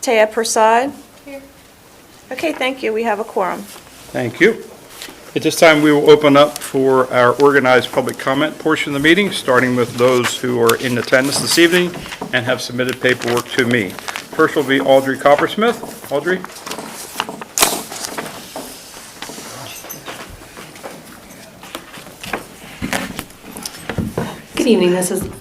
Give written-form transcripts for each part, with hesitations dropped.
Taya Prasad? Here. Okay, thank you. We have a quorum. Thank you. At this time, we will open up for our organized public comment portion of the meeting, starting with those who are in attendance this evening and have submitted paperwork to me. First will be Audrey Coppersmith. Audrey? Good evening.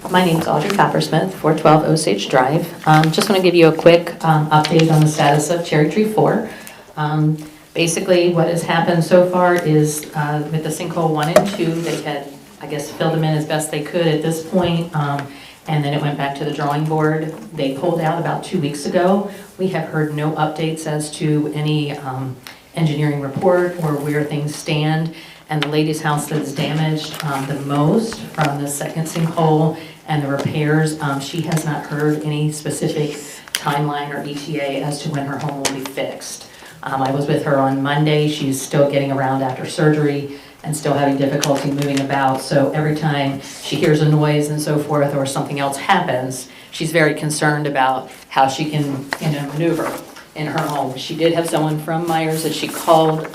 My name is Audrey Coppersmith, 412 Osage Drive. Just want to give you a quick update on the status of Cherry Tree 4. Basically, what has happened so far is with the sinkhole 1 and 2, they had, I guess, filled them in as best they could at this point, and then it went back to the drawing board. They pulled out about 2 weeks ago. We have heard no updates as to any engineering report or where things stand. And the lady's house that is damaged the most from the second sinkhole and the repairs, she has not heard any specific timeline or ETA as to when her home will be fixed. I was with her on Monday. She's still getting around after surgery and still having difficulty moving about. So every time she hears a noise and so forth or something else happens, she's very concerned about how she can maneuver in her home. She did have someone from Myers that she called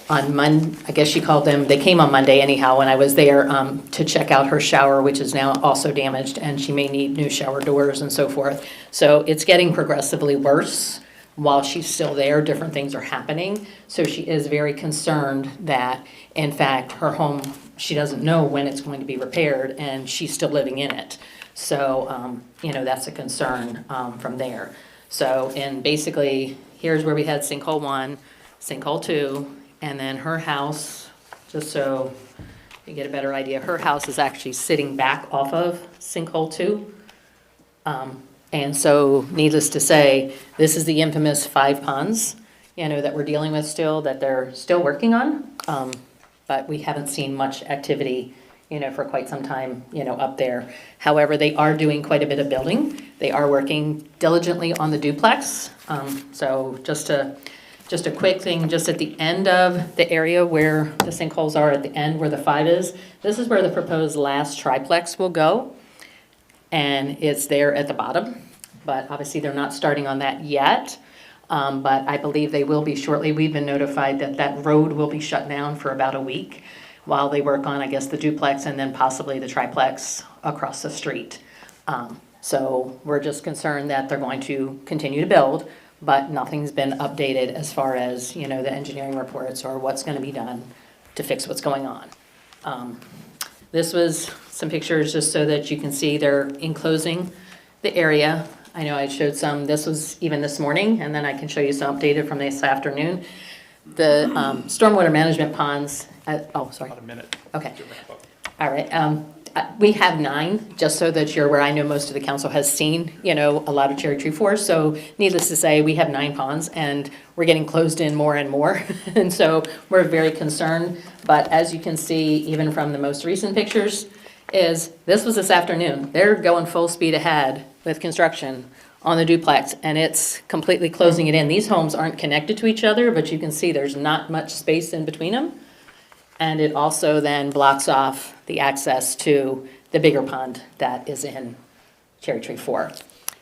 on Monday. I guess she called them. They came on Monday anyhow when I was there to check out her shower, which is now also damaged, and she may need new shower doors and so forth. So it's getting progressively worse. While she's still there, different things are happening. So she is very concerned that, in fact, her home, she doesn't know when it's going to be repaired, and she's still living in it. So, that's a concern from there. So, and basically, here's where we had sinkhole 1, sinkhole 2, and then her house, just so you get a better idea, her house is actually sitting back off of sinkhole 2. And so, needless to say, this is the infamous 5 ponds, that we're dealing with still, that they're still working on. But we haven't seen much activity, for quite some time, up there. However, they are doing quite a bit of building. They are working diligently on the duplex. So just a quick thing, just at the end of the area where the sinkholes are, at the end where the 5 is, this is where the proposed last triplex will go. And it's there at the bottom, but obviously they're not starting on that yet. But I believe they will be shortly. We've been notified that that road will be shut down for about a week while they work on, I guess, the duplex and then possibly the triplex across the street. So we're just concerned that they're going to continue to build, but nothing's been updated as far as, the engineering reports or what's going to be done to fix what's going on. This was some pictures just so that you can see they're enclosing the area. I know I showed some, this was even this morning, and then I can show you some updated from this afternoon. The stormwater management ponds, sorry. About a minute. Okay. All right. We have 9, just so that you're aware. I know most of the council has seen, a lot of Cherry Tree 4. So needless to say, we have 9 ponds and we're getting closed in more and more. And so we're very concerned. But as you can see, even from the most recent pictures, this was this afternoon. They're going full speed ahead with construction on the duplex, and it's completely closing it in. These homes aren't connected to each other, but you can see there's not much space in between them. And it also then blocks off the access to the bigger pond that is in Cherry Tree 4.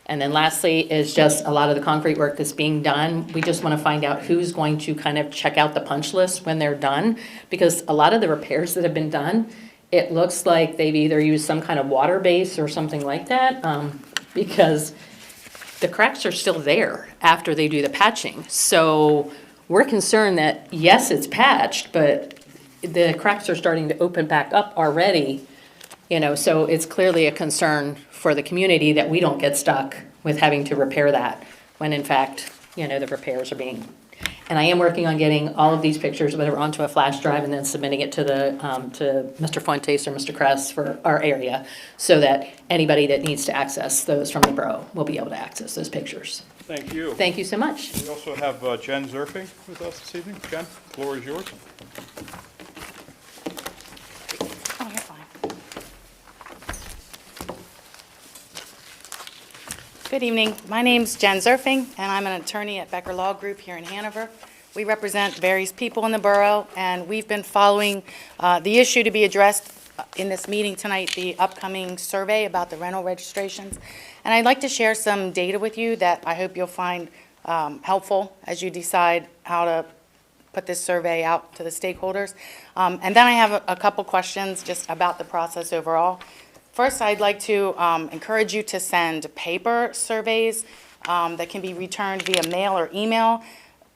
And then lastly is just a lot of the concrete work that's being done. We just want to find out who's going to kind of check out the punch list when they're done, because a lot of the repairs that have been done, it looks like they've either used some kind of water base or something like that, because the cracks are still there after they do the patching. So we're concerned that, yes, it's patched, but the cracks are starting to open back up already, so it's clearly a concern for the community that we don't get stuck with having to repair that when in fact, the repairs are being. And I am working on getting all of these pictures, whatever, onto a flash drive and then submitting it to to Mr. Fuentes or Mr. Kress for our area, so that anybody that needs to access those from the borough will be able to access those pictures. Thank you. Thank you so much. We also have Jen Zerfing with us this evening. Jen, the floor is yours. Oh, you're fine. Good evening. My name's Jen Zerfing, and I'm an attorney at Becker Law Group here in Hanover. We represent various people in the borough, and we've been following the issue to be addressed in this meeting tonight the upcoming survey about the rental registrations. And I'd like to share some data with you that I hope you'll find helpful as you decide how to put this survey out to the stakeholders. And then I have a couple questions just about the process overall. First, I'd like to encourage you to send paper surveys that can be returned via mail or email.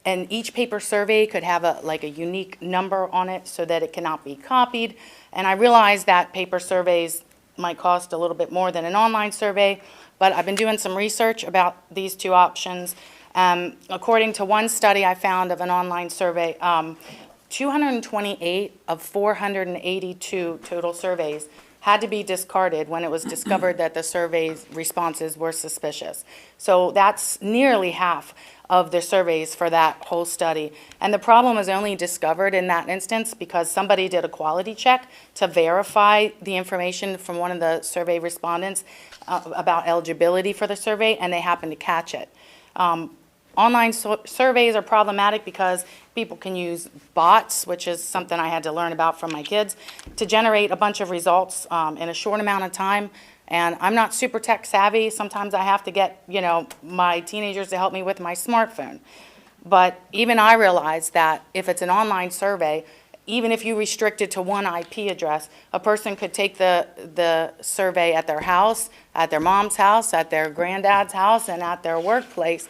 And each paper survey could have a unique number on it so that it cannot be copied. And I realize that paper surveys might cost a little bit more than an online survey, but I've been doing some research about these two options. According to one study I found of an online survey, 228 of 482 total surveys had to be discarded when it was discovered that the survey's responses were suspicious. So that's nearly half of the surveys for that whole study. And the problem was only discovered in that instance because somebody did a quality check to verify the information from one of the survey respondents about eligibility for the survey, and they happened to catch it. Online surveys are problematic because people can use bots, which is something I had to learn about from my kids, to generate a bunch of results in a short amount of time. And I'm not super tech savvy. Sometimes I have to get, my teenagers to help me with my smartphone. But even I realize that if it's an online survey, even if you restrict it to one IP address, a person could take the survey at their house, at their mom's house, at their granddad's house, and at their workplace.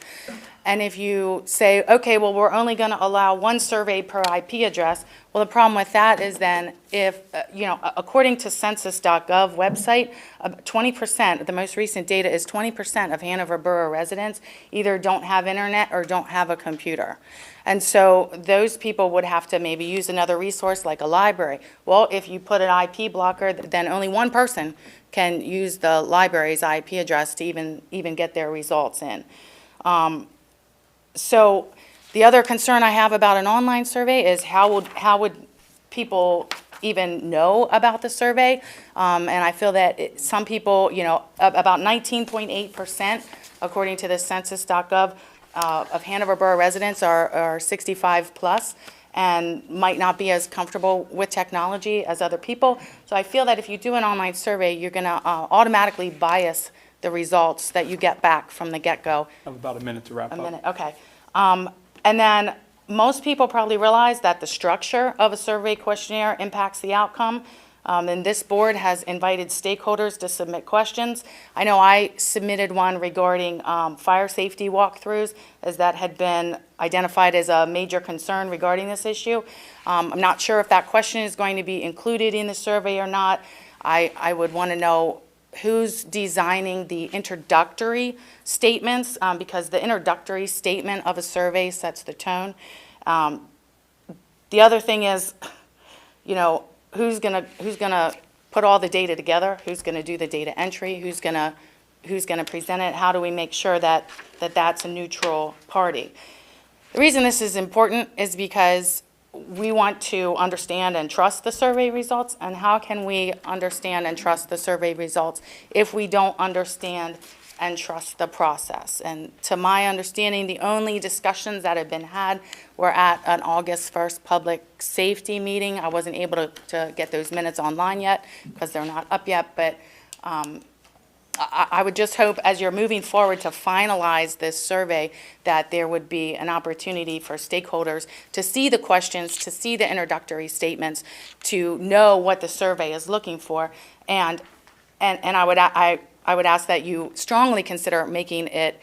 And if you say, okay, well, we're only going to allow one survey per IP address, well, the problem with that is then if, according to census.gov website, 20%, the most recent data is 20% of Hanover Borough residents either don't have internet or don't have a computer. And so those people would have to maybe use another resource like a library. Well, if you put an IP blocker, then only one person can use the library's IP address to even get their results in. So the other concern I have about an online survey is how would people even know about the survey? And I feel that some people, about 19.8%, according to the census.gov, of Hanover Borough residents are 65 plus and might not be as comfortable with technology as other people. So I feel that if you do an online survey, you're going to automatically bias the results that you get back from the get-go. I have about a minute to wrap up. A minute, okay. And then most people probably realize that the structure of a survey questionnaire impacts the outcome. And this board has invited stakeholders to submit questions. I know I submitted one regarding fire safety walkthroughs, as that had been identified as a major concern regarding this issue. I'm not sure if that question is going to be included in the survey or not. I would want to know who's designing the introductory statements, because the introductory statement of a survey sets the tone. The other thing is, who's gonna put all the data together? Who's gonna do the data entry? Who's gonna present it? How do we make sure that that's a neutral party? The reason this is important is because we want to understand and trust the survey results. And how can we understand and trust the survey results if we don't understand and trust the process? And to my understanding, the only discussions that have been had were at an August 1st public safety meeting. I wasn't able to get those minutes online yet because they're not up yet, but I would just hope as you're moving forward to finalize this survey that there would be an opportunity for stakeholders to see the questions, to see the introductory statements, to know what the survey is looking for. And I would ask that you strongly consider making it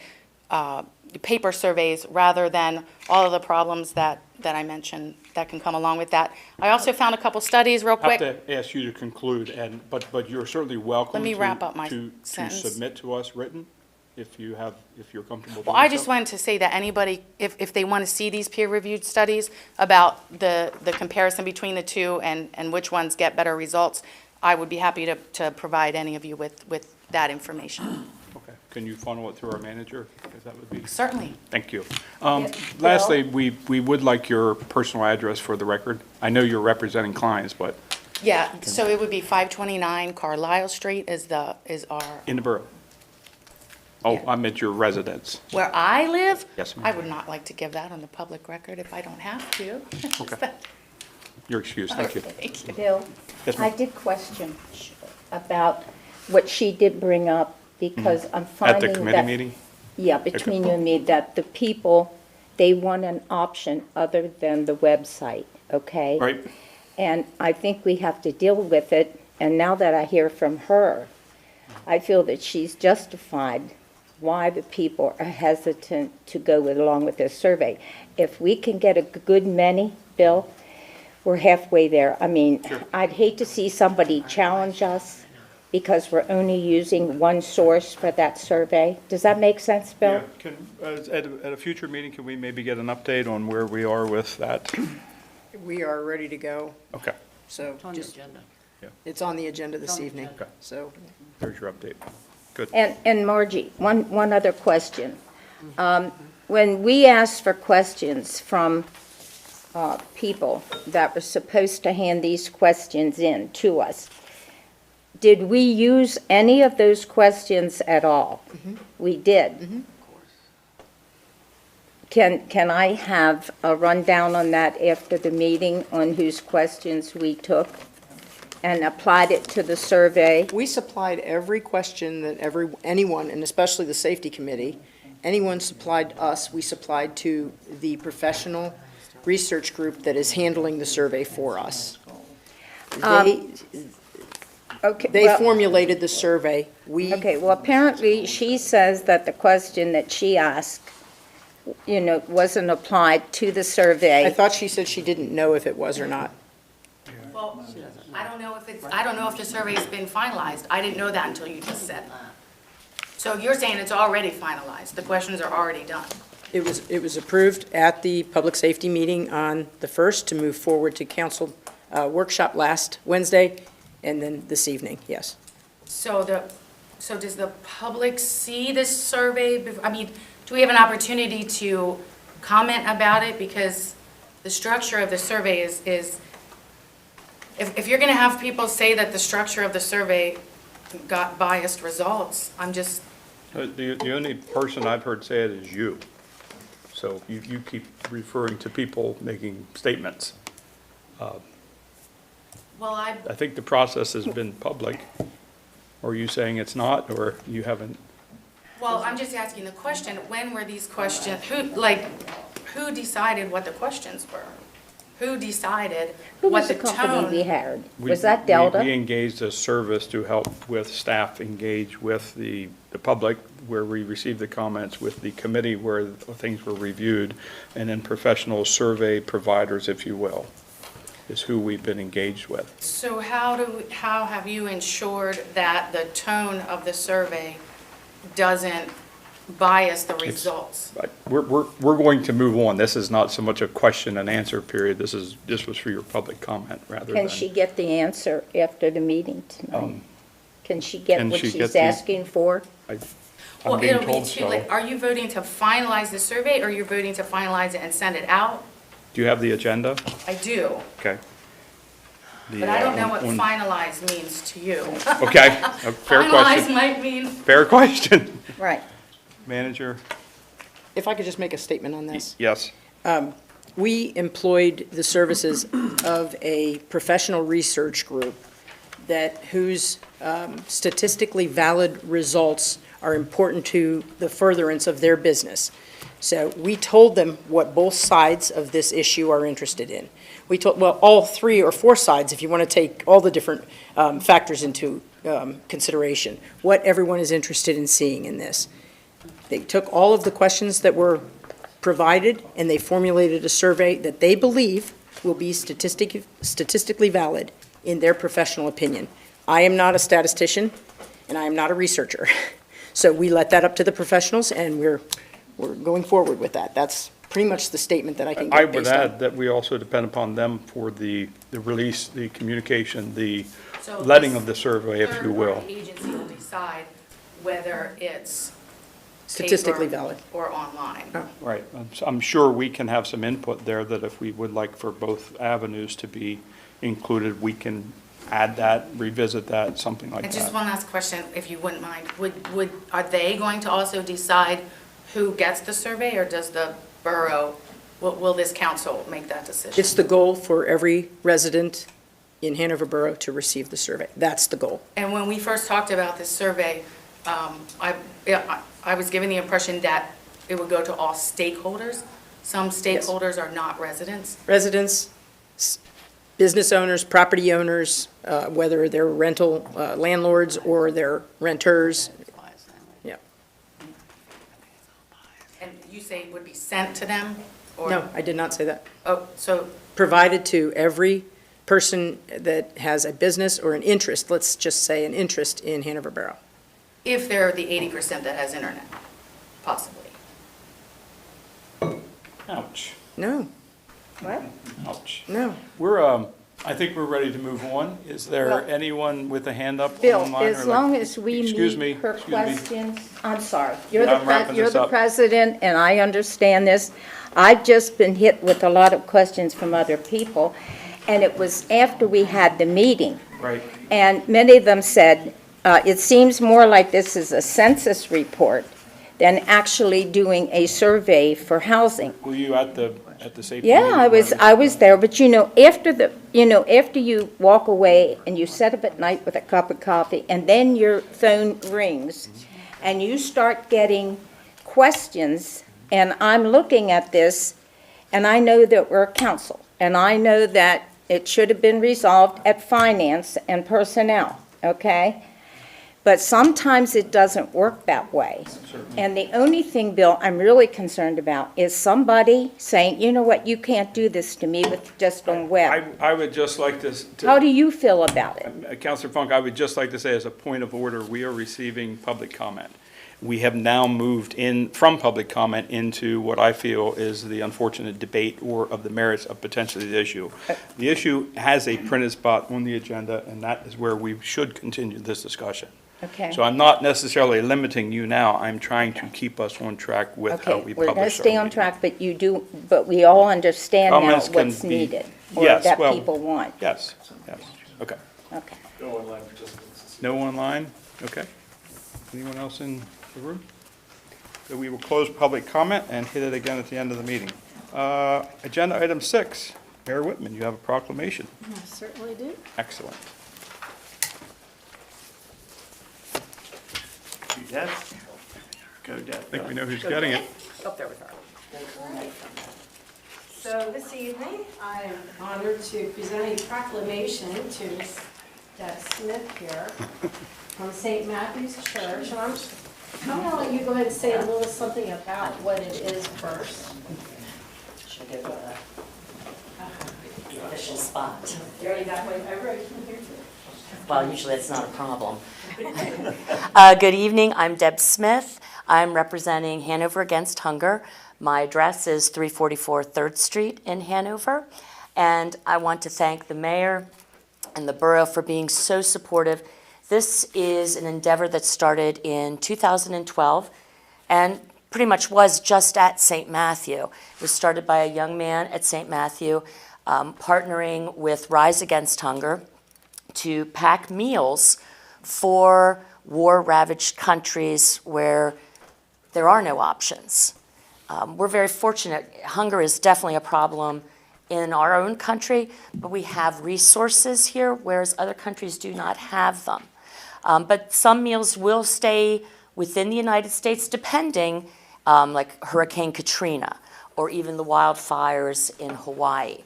paper surveys rather than all of the problems that I mentioned that can come along with that. I also found a couple studies real I have quick. to ask you to conclude, but you're certainly welcome Let me to- wrap up my to sentence. submit to us written if you're comfortable doing Well, I just so. wanted to say that anybody, if they want to see these peer-reviewed studies about the comparison between the two and which ones get better results, I would be happy to provide any of you with that information. Okay. Can you funnel it through our manager? Because that would be, Certainly. thank you. Yeah, Lastly, we would like your personal address for the record. I know you're representing clients, but Yeah, so it would be 529 Carlisle Street is our, in the borough. Oh, Yeah. I meant your residence. where I live? Yes, ma'am. I would not like to give that on the public record if I don't have to. Okay. You're excused, thank you. Thank you. Bill, Yes, I ma'am. did question about what she did bring up, because I'm Mm-hmm. At finding the that... committee meeting? Yeah, between you and me, that the people, they want an option other than the website, okay? Right? And I think we have to deal with it, and now that I hear from her, I feel that she's justified why the people are hesitant to go along with this survey. If we can get a good many, Bill, we're halfway there. I mean, I'd hate to see somebody challenge us because we're only using one source for that survey. Does that make sense, Bill? Yeah, at a future meeting, can we maybe get an update on where we are with that? We are ready to go, Okay, so just, Yeah. it's on the agenda this evening, Okay. so. there's your update. Good. And Margie, one other question. When we asked for questions from people that were supposed to hand these questions in to us, did we use any of those questions at all? We did. Can I have a rundown on that after the meeting, on whose questions we took and applied it to the survey? We supplied every question that anyone, and especially the safety committee, anyone supplied us, we supplied to the professional research group that is handling the survey for us. Okay, They well- formulated the survey. Okay, well, apparently, she says that the question that she asked, wasn't applied to the I survey. thought she said she didn't know if it was or not. Well, I don't know if the survey's been finalized. I didn't know that until you just said that. So you're saying it's already finalized, the questions are already done? It was approved at the public safety meeting on the 1st to move forward to council workshop last Wednesday, and then this evening, yes. So does the public see this survey? I mean, do we have an opportunity to comment about it? Because the structure of the survey is, if you're gonna have people say that the structure of the survey got biased results, I'm just, The only person I've heard say it is you. So you keep referring to people making statements. well, I think the process has been public. Or are you saying it's not, or you haven't? well, I'm just asking the question, when were these questions, who decided what the questions were? Who decided Who what was the the company we tone? hired? We- Was that We Delta? engaged a service to help with staff engage with the public, where we received the comments, with the committee where things were reviewed, and then professional survey providers, if you will, is who we've been engaged with. So how have you ensured that the tone of the survey doesn't bias the results? But we're going to move on. This is not so much a question and answer period. This was for your public comment rather than. Can she get the answer after the meeting tonight? Can she get can what she get she's the- asking for? I'm Well, being it'll be told too so. late. Are you voting to finalize the survey, or you're voting to finalize it and send it out? Do you have the agenda? I do, Okay. but I don't know what finalize means to you. Okay, a fair Finalize question. might mean, Fair question. Right. Manager? If I could just make a statement on this. Yes. We employed the services of a professional research group whose statistically valid results are important to the furtherance of their business. So we told them what both sides of this issue are interested in. We told, well, all 3 or 4 sides, if you want to take all the different factors into consideration, what everyone is interested in seeing in this. They took all of the questions that were provided, and they formulated a survey that they believe will be statistically valid in their professional opinion. I am not a statistician, and I am not a researcher. So we let that up to the professionals, and we're going forward with that. That's pretty much the statement that I can I get would based on. add that we also depend upon them for the release, the communication, the so. letting this of the survey, if you will. third-party agency will decide whether it's Statistically paper valid. or online. Oh. Right. I'm sure we can have some input there, that if we would like for both avenues to be included, we can add that, revisit that, something like And just that. one last question, if you wouldn't mind. Are they going to also decide who gets the survey, or does the borough, Will this council make that decision? It's the goal for every resident in Hanover Borough to receive the survey. That's the goal. And when we first talked about this survey, I was given the impression that it would go to all stakeholders. Some stakeholders are not residents. Residents, business owners, property owners, whether they're rental landlords or they're renters. Yeah. And you say it would be sent to them? Or- No, I did not say that. Oh, so, Provided to every person that has a business or an interest, let's just say an interest in Hanover Borough. if they're the 80% that has internet, possibly. Ouch, No, What? ouch. no. I think we're ready to move on. Is there Well- anyone with a hand up Bill, online? as or like- long as we Excuse me, meet her excuse me. questions, I'm sorry, you're I'm wrapping this the up. president, and I understand this. I've just been hit with a lot of questions from other people, and it was after we had the meeting. Right. And many of them said, it seems more like this is a census report than actually doing a survey for housing. Were you at the safety Yeah, meeting? I was there, but after you walk away and you sit up at night with a cup of coffee, and then your phone rings, and you start getting questions, and I'm looking at this, and I know that we're council, and I know that it should have been resolved at finance and personnel, okay? But sometimes it doesn't work that way. And the only thing, Bill, I'm really concerned about is somebody saying, you know what, you can't do this to me with just on web. I would just like to. How do you feel about it? Counselor Funk, I would just like to say as a point of order, we are receiving public comment. We have now moved in from public comment into what I feel is the unfortunate debate or of the merits of potentially the issue. The issue has a printed spot on the agenda, and that is where we should continue this discussion. Okay. So I'm not necessarily limiting you now, I'm trying to keep us on track with how Okay, we we're publish our going to stay on meeting. track, but we all understand now Comments can what's be- needed, or Yes, that well- people want. Yes, okay. Okay. No online? Okay. Anyone else in the room? So we will close public comment and hit it again at the end of the meeting. Agenda item 6, Mayor Whitman, you have a proclamation. I certainly do. Excellent. Deb? Go, Deb. I think we know who's getting it. Up there with her. So this evening, I am honored to present a proclamation to Ms. Deb Smith here from St. Matthew's Church. And I'm going to let you go ahead and say a little something about what it is first. Should give the official spot. You already got my vibration here too. Well, usually that's not a problem. Good evening, I'm Deb Smith. I'm representing Hanover Against Hunger. My address is 344 3rd Street in Hanover. And I want to thank the mayor and the borough for being so supportive. This is an endeavor that started in 2012 and pretty much was just at St. Matthew. It was started by a young man at St. Matthew, partnering with Rise Against Hunger to pack meals for war-ravaged countries where there are no options. We're very fortunate. Hunger is definitely a problem in our own country, but we have resources here, whereas other countries do not have them. But some meals will stay within the United States, depending, like Hurricane Katrina, or even the wildfires in Hawaii.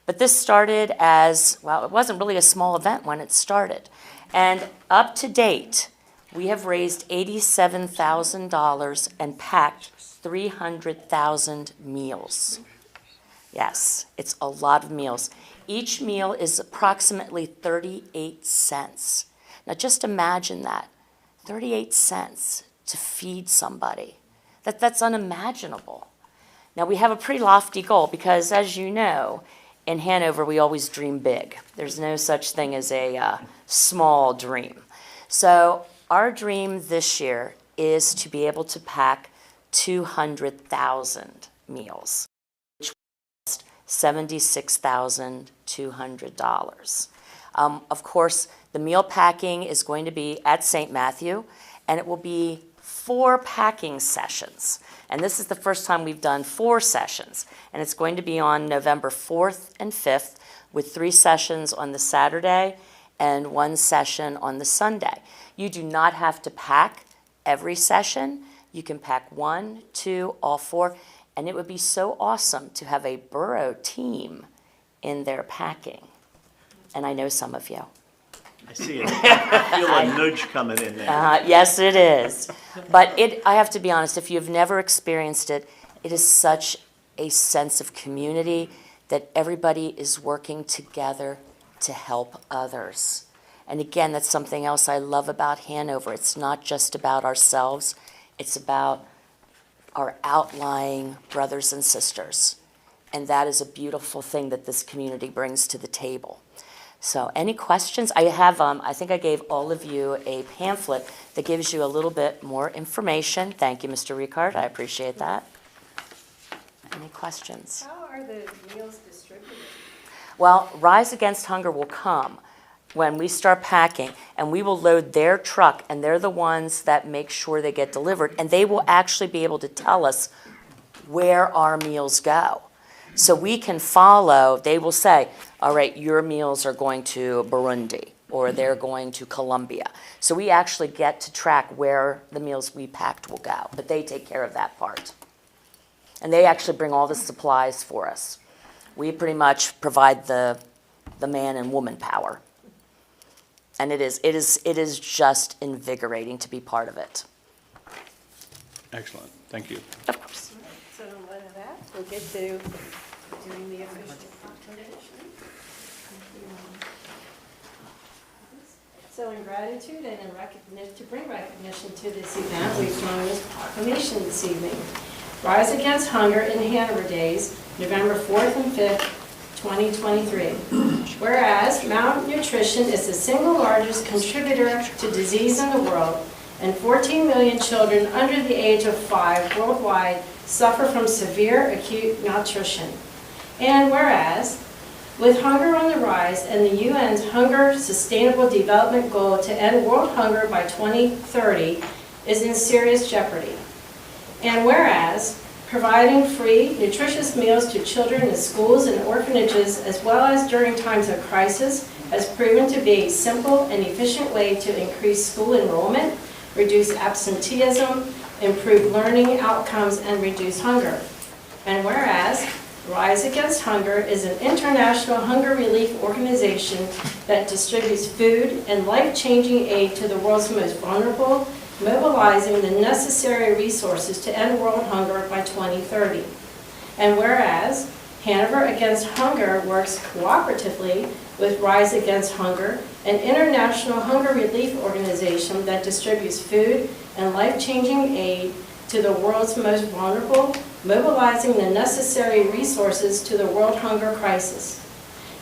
But this started as, well, it wasn't really a small event when it started. And up to date, we have raised $87,000 and packed 300,000 meals. Yes, it's a lot of meals. Each meal is approximately 38 cents. Now just imagine that, 38 cents to feed somebody. That's unimaginable. Now we have a pretty lofty goal because, as you know, in Hanover we always dream big. There's no such thing as a small dream. So our dream this year is to be able to pack 200,000 meals, which cost $76,200. Of course, the meal packing is going to be at St. Matthew, and it will be 4 packing sessions. And this is the first time we've done 4 sessions. And it's going to be on November 4th and 5th with 3 sessions on the Saturday and 1 session on the Sunday. You do not have to pack every session. You can pack 1, 2, all 4. And it would be so awesome to have a borough team in their packing. And I know some of you. I see it. I feel a nudge coming in there. Yes, it is. But I have to be honest, if you've never experienced it, it is such a sense of community that everybody is working together to help others. And again, that's something else I love about Hanover. It's not just about ourselves, it's about our outlying brothers and sisters. And that is a beautiful thing that this community brings to the table. So any questions? I have, I think I gave all of you a pamphlet that gives you a little bit more information. Thank you, Mr. Ricard, I appreciate that. Any questions? How are the meals distributed? Well, Rise Against Hunger will come when we start packing, and we will load their truck, and they're the ones that make sure they get delivered, and they will actually be able to tell us where our meals go. So we can follow, they will say, all right, your meals are going to Burundi, or they're going to Colombia. So we actually get to track where the meals we packed will go, but they take care of that part. And they actually bring all the supplies for us. We pretty much provide the man and woman power. And it is just invigorating to be part of it. Excellent, thank you. Of course. So what of that, we'll get to doing the official proclamation. So in gratitude and in recognition, to bring recognition to this event, we've thrown this proclamation this evening. Rise Against Hunger in Hanover Days, November 4th and 5th, 2023. Whereas malnutrition is the single largest contributor to disease in the world, and 14 million children under the age of 5 worldwide suffer from severe acute malnutrition. And whereas, with hunger on the rise and the UN's Hunger Sustainable Development Goal to end world hunger by 2030 is in serious jeopardy. And whereas, providing free, nutritious meals to children in schools and orphanages, as well as during times of crisis, has proven to be a simple and efficient way to increase school enrollment, reduce absenteeism, improve learning outcomes, and reduce hunger. And whereas, Rise Against Hunger is an international hunger relief organization that distributes food and life-changing aid to the world's most vulnerable, mobilizing the necessary resources to end world hunger by 2030. And whereas, Hanover Against Hunger works cooperatively with Rise Against Hunger, an international hunger relief organization that distributes food and life-changing aid to the world's most vulnerable, mobilizing the necessary resources to the world hunger crisis.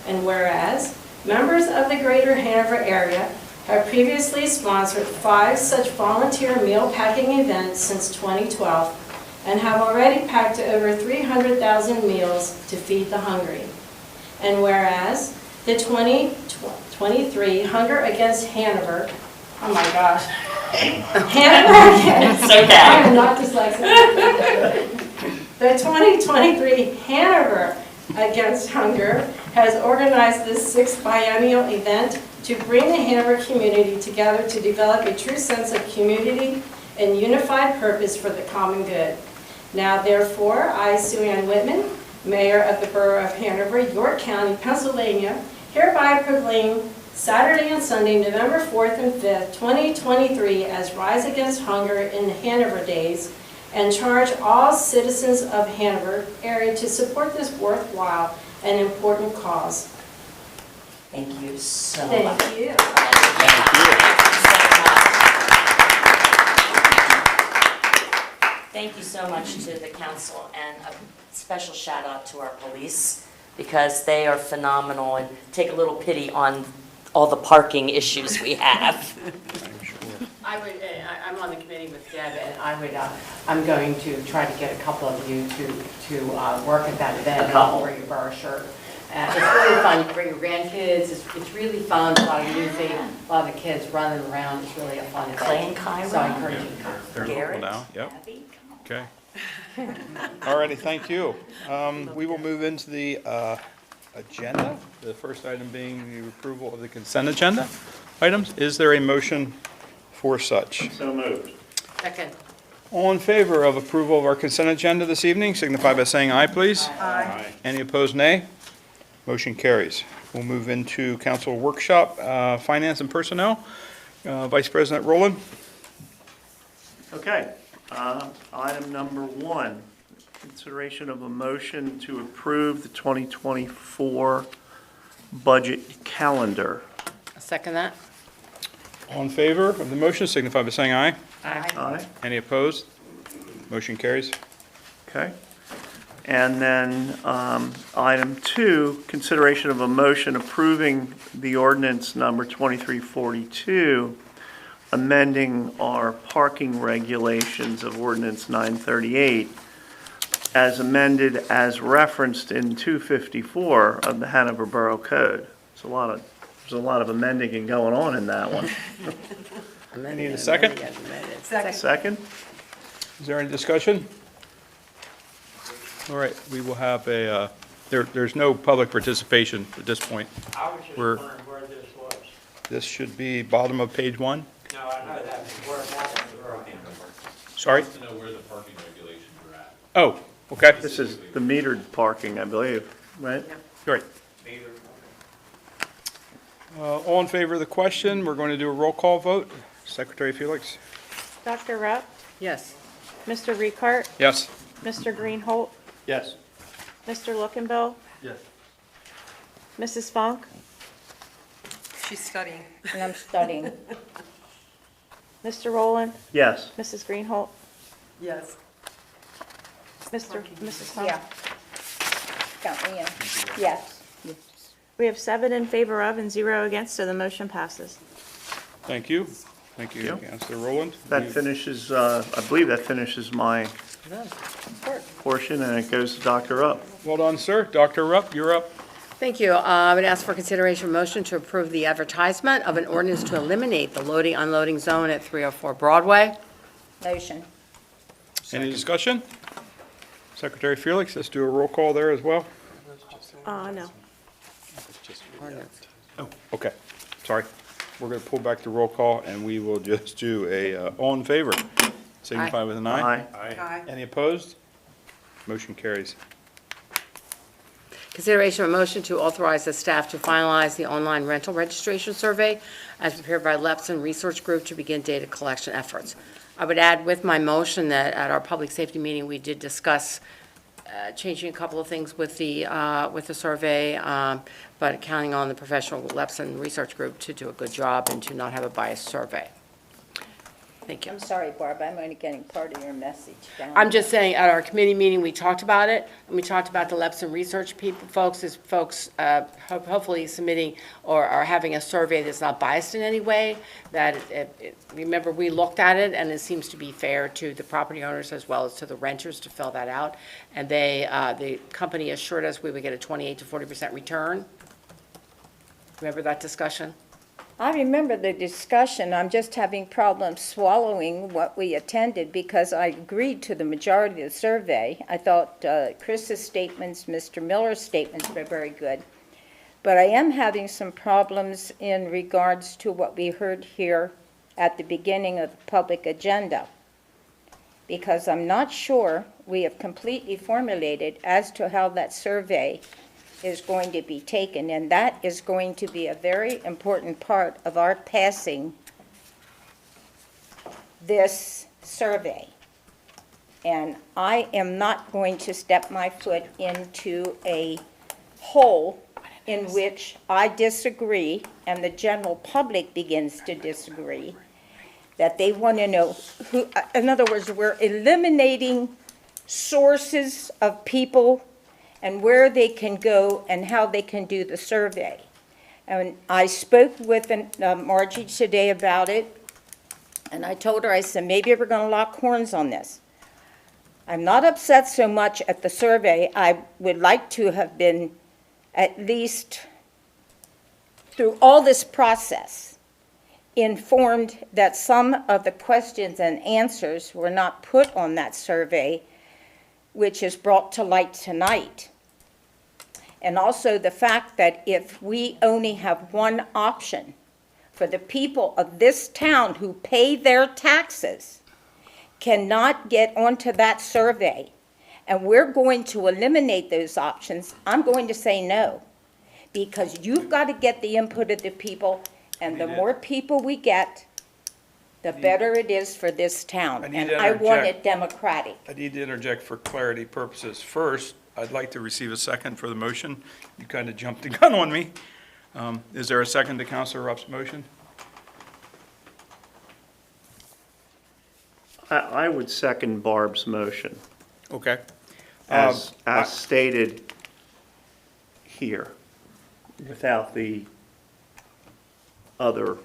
And whereas, members of the greater Hanover area have previously sponsored 5 such volunteer meal packing events since 2012 and have already packed over 300,000 meals to feed the hungry. And whereas, the 2023 Hunger Against Hanover, oh my gosh, Hanover Against, It's okay. I am not dyslexic. The 2023 Hanover Against Hunger has organized this 6th biennial event to bring the Hanover community together to develop a true sense of community and unified purpose for the common good. Now therefore, I, Sue Ann Whitman, Mayor of the Borough of Hanover, York County, Pennsylvania, hereby proclaim Saturday and Sunday, November 4th and 5th, 2023 as Rise Against Hunger in Hanover Days, and charge all citizens of Hanover area to support this worthwhile and important cause. Thank you so much. Thank you. Thank you so much to the council, and a special shout out to our police, because they are phenomenal and take a little pity on all the parking issues we have. I'm on the committee with Deb, and I'm going to try to get a couple of you to work at that event and wear your borough shirt. It's really fun. You can bring your grandkids. It's really fun. A lot of music, a lot of the kids running around. It's really a fun event. Clay and Kyra. So I encourage you to come. They're local Garrett, now, yep, Abby, come on. okay. All righty, thank you. We will move into the agenda, the first item being the approval of the consent agenda items. Is there a motion for such? So moved. Second. All in favor of approval of our consent agenda this evening, signify by saying aye, please. Aye. Any opposed, nay? Motion carries. We'll move into council workshop, finance and personnel. Vice President Roland? Okay. Item number 1, consideration of a motion to approve the 2024 budget calendar. I'll second that. All in favor of the motion, signify by saying aye. Aye. Any opposed? Motion carries. Okay. And then item 2, consideration of a motion approving the ordinance number 2342, amending our parking regulations of ordinance 938 as amended as referenced in 254 of the Hanover Borough Code. There's a lot of amending and going on in that one. Need a second? Second? Is there any discussion? All right, we will have there's no public participation at this point. I was just We're- wondering where this was. This should be bottom of page 1. No, I know that, but where that was. Sorry? To know where the parking regulations are at. Oh, okay. This is the metered parking, I believe, right? Great. All in favor of the question, we're going to do a roll call vote. Secretary Felix? Dr. Rupp, Yes. Mr. Ricart, Yes. Mr. Greenholt, Yes. Mr. Lookenbill, Yes. Mrs. Funk, She's studying. And I'm studying. Mr. Roland, Yes. Mrs. Greenholt, Yes. Mrs. Funk. Yeah. Count me in. Yes. We have 7 in favor of and 0 against, so the motion passes. Thank you. Thank you, Thank you. Councilor Roland. That finishes, I believe that finishes my portion, and it goes to Dr. Rupp. Well done, sir. Dr. Rupp, you're up. Thank you. I would ask for consideration of motion to approve the advertisement of an ordinance to eliminate the loading unloading zone at 304 Broadway. Motion. Any discussion? Secretary Felix, let's do a roll call there as well. No. Oh, okay. Sorry. We're going to pull back the roll call, and we will just do a all in favor. Signify with an aye. Aye. Any opposed? Motion carries. Consideration of a motion to authorize the staff to finalize the online rental registration survey as prepared by Lepson Research Group to begin data collection efforts. I would add with my motion that at our public safety meeting, we did discuss changing a couple of things with the survey, but counting on the professional Lepson Research Group to do a good job and to not have a biased survey. Thank you. I'm sorry, Barb, I'm only getting part of your message down. I'm just saying, at our committee meeting, we talked about it, and we talked about the Lepson Research folks hopefully submitting or are having a survey that's not biased in any way, that, remember, we looked at it, and it seems to be fair to the property owners as well as to the renters to fill that out, and the company assured us we would get a 28 to 40% return. Remember that discussion? I remember the discussion. I'm just having problems swallowing what we attended because I agreed to the majority of the survey. I thought Chris's statements, Mr. Miller's statements were very good. But I am having some problems in regards to what we heard here at the beginning of the public agenda, because I'm not sure we have completely formulated as to how that survey is going to be taken, and that is going to be a very important part of our passing this survey. And I am not going to step my foot into a hole in which I disagree and the general public begins to disagree, that they want to know who, in other words, we're eliminating sources of people and where they can go and how they can do the survey. And I spoke with Margie today about it, and I told her, I said, maybe we're going to lock horns on this. I'm not upset so much at the survey. I would like to have been at least through all this process, informed that some of the questions and answers were not put on that survey, which is brought to light tonight. And also the fact that if we only have one option for the people of this town who pay their taxes, cannot get onto that survey, and we're going to eliminate those options, I'm going to say no. Because you've got to get the input of the people, and the more people we get, the better it is for this town. I need And to I want interject. it democratic. I need to interject for clarity purposes. First, I'd like to receive a second for the motion. You kind of jumped the gun on me. Is there a second to Councilor Rupp's motion? I would second Barb's motion, Okay. as stated here, without the other.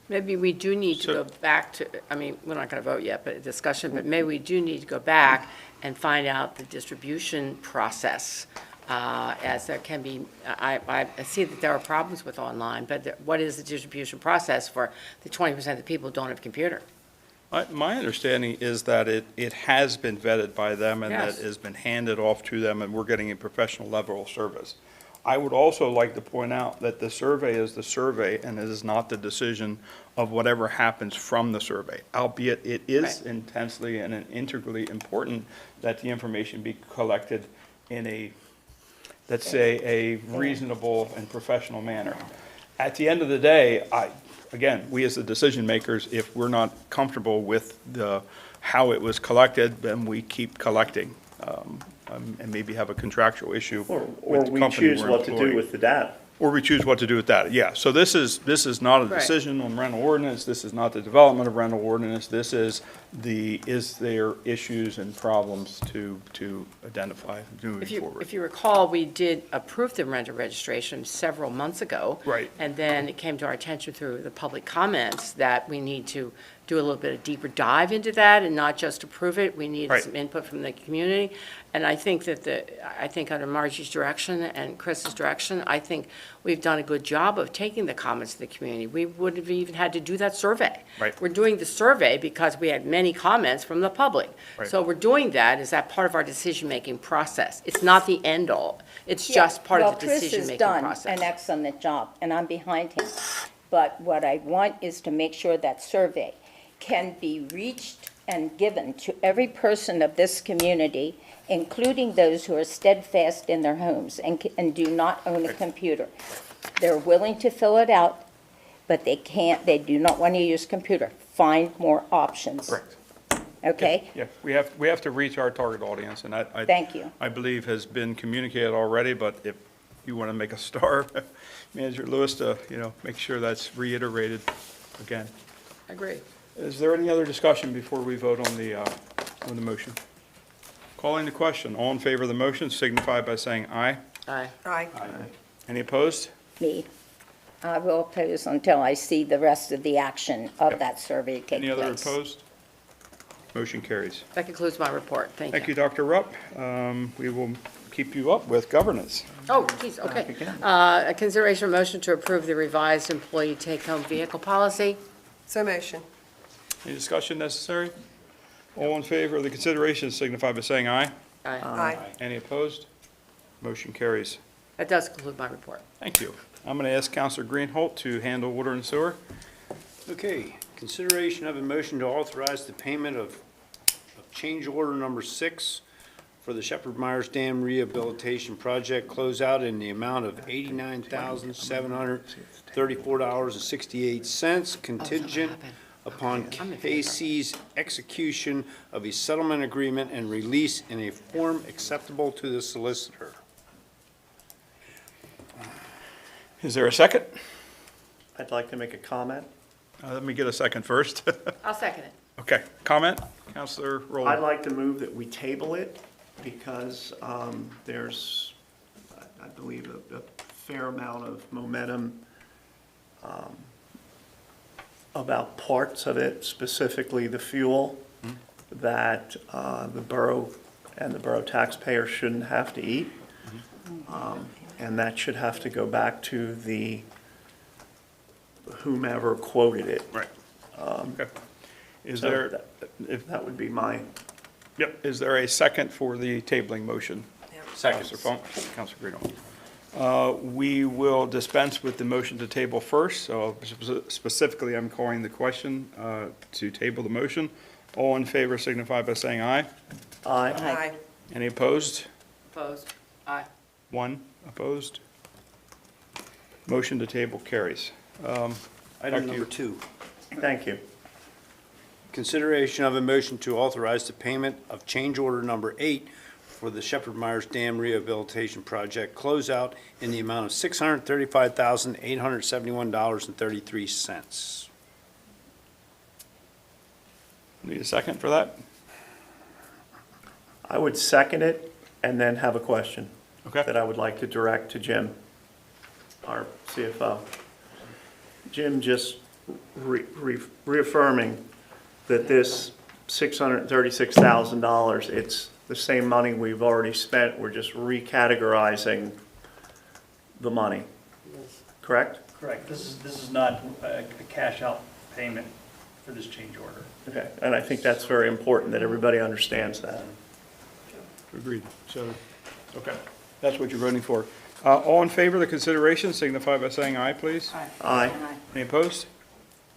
Maybe we do need to go back to, I mean, we're not going to vote yet, but a discussion, but maybe we do need to go back and find out the distribution process, as there can be, I see that there are problems with online, but what is the distribution process for the 20% of the people who don't have a computer? My understanding is that it has been vetted by them and that Yes. it has been handed off to them, and we're getting a professional level of service. I would also like to point out that the survey is the survey, and it is not the decision of whatever happens from the survey, albeit it is Right. intensely and integrally important that the information be collected in a, let's say, a reasonable and professional manner. At the end of the day, again, we as the decision makers, if we're not comfortable with how it was collected, then we keep collecting, and maybe have a contractual issue Or with the we company choose we're what to do employing. with the data. Or we choose what to do with that, yeah. So this is not a Right. decision on rental ordinance, this is not the development of rental ordinance, this is is there issues and problems to identify moving forward. If you recall, we did approve the renter registration several months ago. Right. And then it came to our attention through the public comments that we need to do a little bit of deeper dive into that and not just approve it. We need Right. some input from the community. And I think that I think under Margie's direction and Chris's direction, I think we've done a good job of taking the comments of the community. We would have even had to do that survey. Right. We're doing the survey because we had many comments from the public. Right. So we're doing that, is that part of our decision-making process? It's not the end-all. It's just part of the decision-making Well, Chris has process. done an excellent job, and I'm behind him. But what I want is to make sure that survey can be reached and given to every person of this community, including those who are steadfast in their homes and do not own a computer. They're willing to fill it out, but they do not want to use computer. Find more options. Correct. Okay? Yeah, we have to reach our target audience, and Thank you. I believe has been communicated already, but if you want to make a star, Manager Lewis, to, make sure that's reiterated again. I agree. Is there any other discussion before we vote on the motion? Calling the question, all in favor of the motion signify by saying aye. Aye. Aye. Any opposed? Me. I will oppose until I see the rest of the action of that survey take place. Any other opposed? Motion carries. That concludes my report. Thank you. Thank you, Dr. Rupp. We will keep you up with governance. Oh, geez, okay. A consideration motion to approve the revised employee take-home vehicle policy. So motion. Any discussion necessary? All in favor of the consideration signify by saying aye. Aye. Aye. Any opposed? Motion carries. That does conclude my report. Thank you. I'm going to ask Counselor Greenholt to handle water and sewer. Okay, consideration of a motion to authorize the payment of change order number 6 for the Shepherd Myers Dam Rehabilitation Project closeout in the amount of $89,734.68 contingent upon KC's execution of a settlement agreement and release in a form acceptable to the solicitor. Is there a second? I'd like to make a comment. Let me get a second first. I'll second it. Okay, comment? Counselor Roland. I'd like to move that we table it because there's, I believe, a fair amount of momentum about parts of it, specifically the fuel, that the borough and the borough taxpayer shouldn't have to eat. and that should have to go back to the whomever quoted it. Right. Okay. Is So there, that- if, That would be my, yep, is there a second for the tabling motion? Second. Counselor Funk, Counselor Greenaway. We will dispense with the motion to table first, so specifically, I'm calling the question to table the motion. All in favor signify by saying aye. aye. Aye. Any opposed? Opposed? Aye. One opposed? Motion to table carries. Back Item to number you. 2. Thank you. Consideration of a motion to authorize the payment of change order number 8 for the Shepherd Myers Dam Rehabilitation Project closeout in the amount of $635,871.33. Need a second for that? I would second it and then have a question Okay. that I would like to direct to Jim, our CFO. Jim, just reaffirming that this $636,000, it's the same money we've already spent, we're just recategorizing the money, correct? Correct. This is not a cash out payment for this change order. Okay, and I think that's very important, that everybody understands that. Agreed. So, okay, that's what you're voting for. All in favor of the consideration signify by saying aye, please. Aye. Any opposed?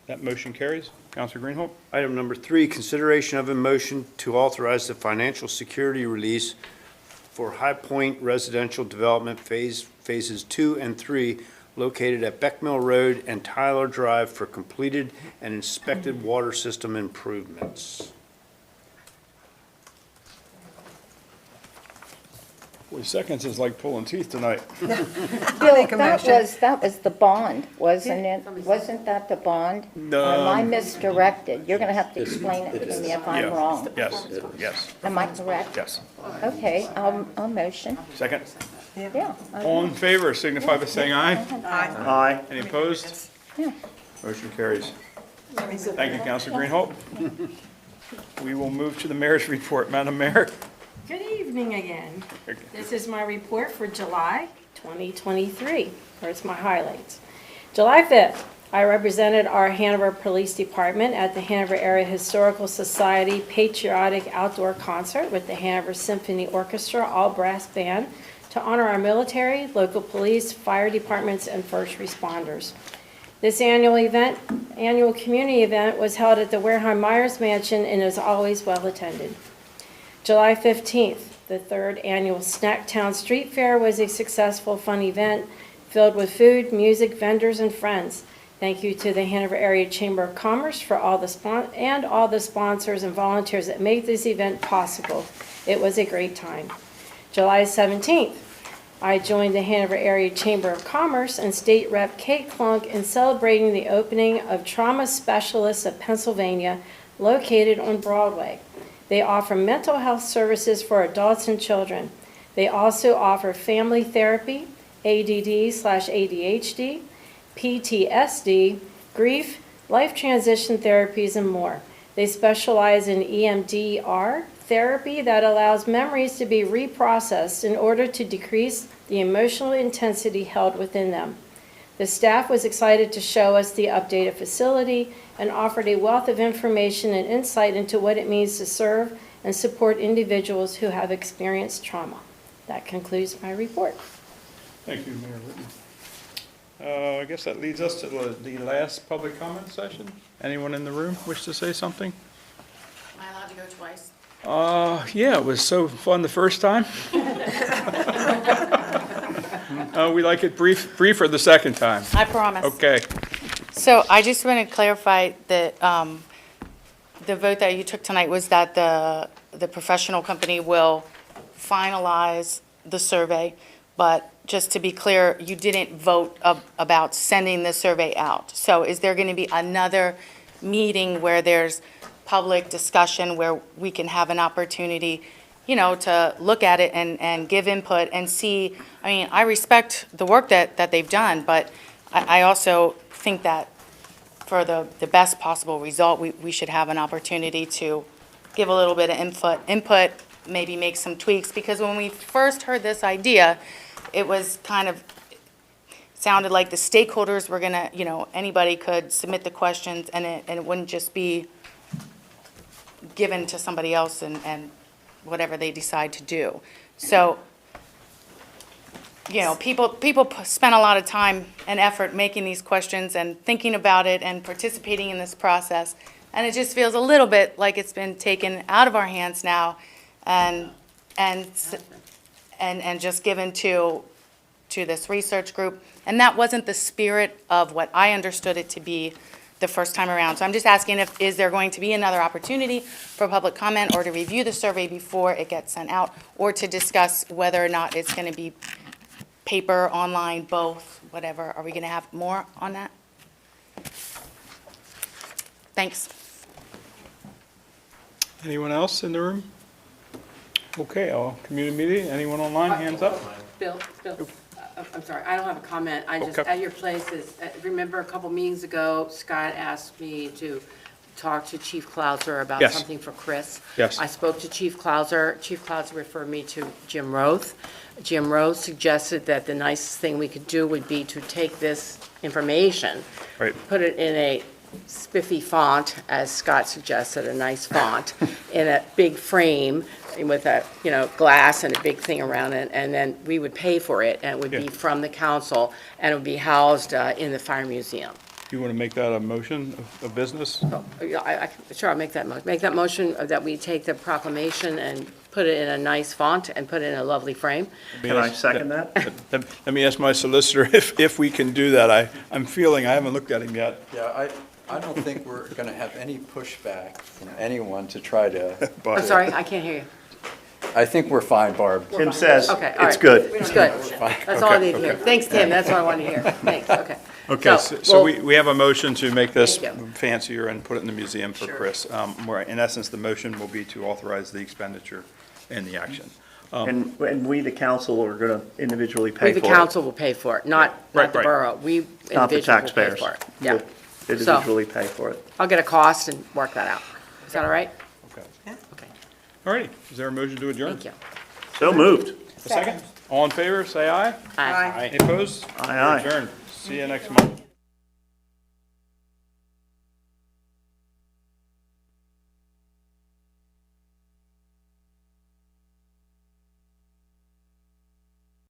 That motion carries. Counselor Greenholdt? Item number 3, consideration of a motion to authorize the financial security release for High Point Residential Development Phases 2 and 3 located at Beck Mill Road and Tyler Drive for completed and inspected water system improvements. 40 seconds is like pulling teeth tonight. Bill, make a motion. that was the bond, wasn't it? Wasn't that the bond? No. Or am I misdirected? You're going to have to explain it to me if I'm Yeah. wrong. Yes, yes, Am I correct? yes. Okay, I'll motion. Second? Yeah. All in favor signify by saying aye. Aye. Aye. Any opposed? Yeah. Motion carries. Thank you, Counselor Greenholdt. We will move to the mayor's report. Madam Mayor? Good evening again. This is my report for July 2023. Here's my highlights. July 5th, I represented our Hanover Police Department at the Hanover Area Historical Society Patriotic Outdoor Concert with the Hanover Symphony Orchestra All Brass Band to honor our military, local police, fire departments, and first responders. This annual community event was held at the Wareheim Myers Mansion and is always well attended. July 15th, the 3rd annual Snacktown Street Fair was a successful, fun event filled with food, music, vendors, and friends. Thank you to the Hanover Area Chamber of Commerce for all the sponsors and volunteers that make this event possible. It was a great time. July 17th, I joined the Hanover Area Chamber of Commerce and State Rep Kate Klunk in celebrating the opening of Trauma Specialists of Pennsylvania, located on Broadway. They offer mental health services for adults and children. They also offer family therapy, ADD/ADHD, PTSD, grief, life transition therapies, and more. They specialize in EMDR therapy that allows memories to be reprocessed in order to decrease the emotional intensity held within them. The staff was excited to show us the updated facility and offered a wealth of information and insight into what it means to serve and support individuals who have experienced trauma. That concludes my report. Thank you, Mayor Whitman. I guess that leads us to the last public comment session. Anyone in the room wish to say something? Am I allowed to go twice? Yeah, it was so fun the first time. We like it briefer the second time. I promise. Okay. So I just want to clarify that the vote that you took tonight was that the professional company will finalize the survey, but just to be clear, you didn't vote about sending the survey out. So is there going to be another meeting where there's public discussion, where we can have an opportunity, to look at it and give input and see? I mean, I respect the work that they've done, but I also think that for the best possible result, we should have an opportunity to give a little bit of input, maybe make some tweaks, because when we first heard this idea, it was kind of, sounded like the stakeholders were gonna, anybody could submit the questions and it wouldn't just be given to somebody else and whatever they decide to do. So, people spend a lot of time and effort making these questions and thinking about it and participating in this process. And it just feels a little bit like it's been taken out of our hands now and just given to this research group. And that wasn't the spirit of what I understood it to be the first time around. So I'm just asking is there going to be another opportunity for public comment or to review the survey before it gets sent out, or to discuss whether or not it's going to be paper, online, both, whatever? Are we going to have more on that? Thanks. Anyone else in the room? Okay, community meeting, anyone online, hands up? Bill, I'm sorry, I don't have a comment. I just, Okay. at your places, remember a couple meetings ago, Scott asked me to talk to Chief Clauser about Yes. something for Chris. Yes. I spoke to Chief Clauser. Chief Clauser referred me to Jim Roth. Jim Roth suggested that the nicest thing we could do would be to take this information, Right. put it in a spiffy font, as Scott suggested, a nice font, in a big frame with a, glass and a big thing around it, and then we would pay for it, and it would be Yeah. from the council, and it would be housed in the Fire Museum. You want to make that a motion of business? Sure, I'll make that motion. Make that motion that we take the proclamation and put it in a nice font and put it in a lovely frame. Can I second that? Let me ask my solicitor if we can do that. I'm feeling, I haven't looked at him yet. Yeah, I don't think we're going to have any pushback from anyone to try to. I'm sorry, I can't hear you. I think we're fine, Barb. Tim says Okay, all it's right. good. It's good. That's all I need to hear. Thanks, Tim, that's what I wanted to hear. Thanks, okay. Okay, so well, we have a motion to make this Thank you. fancier and put it in the museum for Chris. Where in essence, the motion will be to authorize the expenditure and the action. And we, the council, are going to individually We, pay the for it. council, will pay for it, not Right, the right. borough. We Not the individually will pay taxpayers. for it. Yeah. We'll individually pay for it. I'll get a cost and work that out. Is that all right? Okay. Okay, All righty, is there a motion to adjourn? thank you. So moved. A second? All in favor, say aye. Aye. Any opposed? Aye, aye. We're adjourned. See you next month.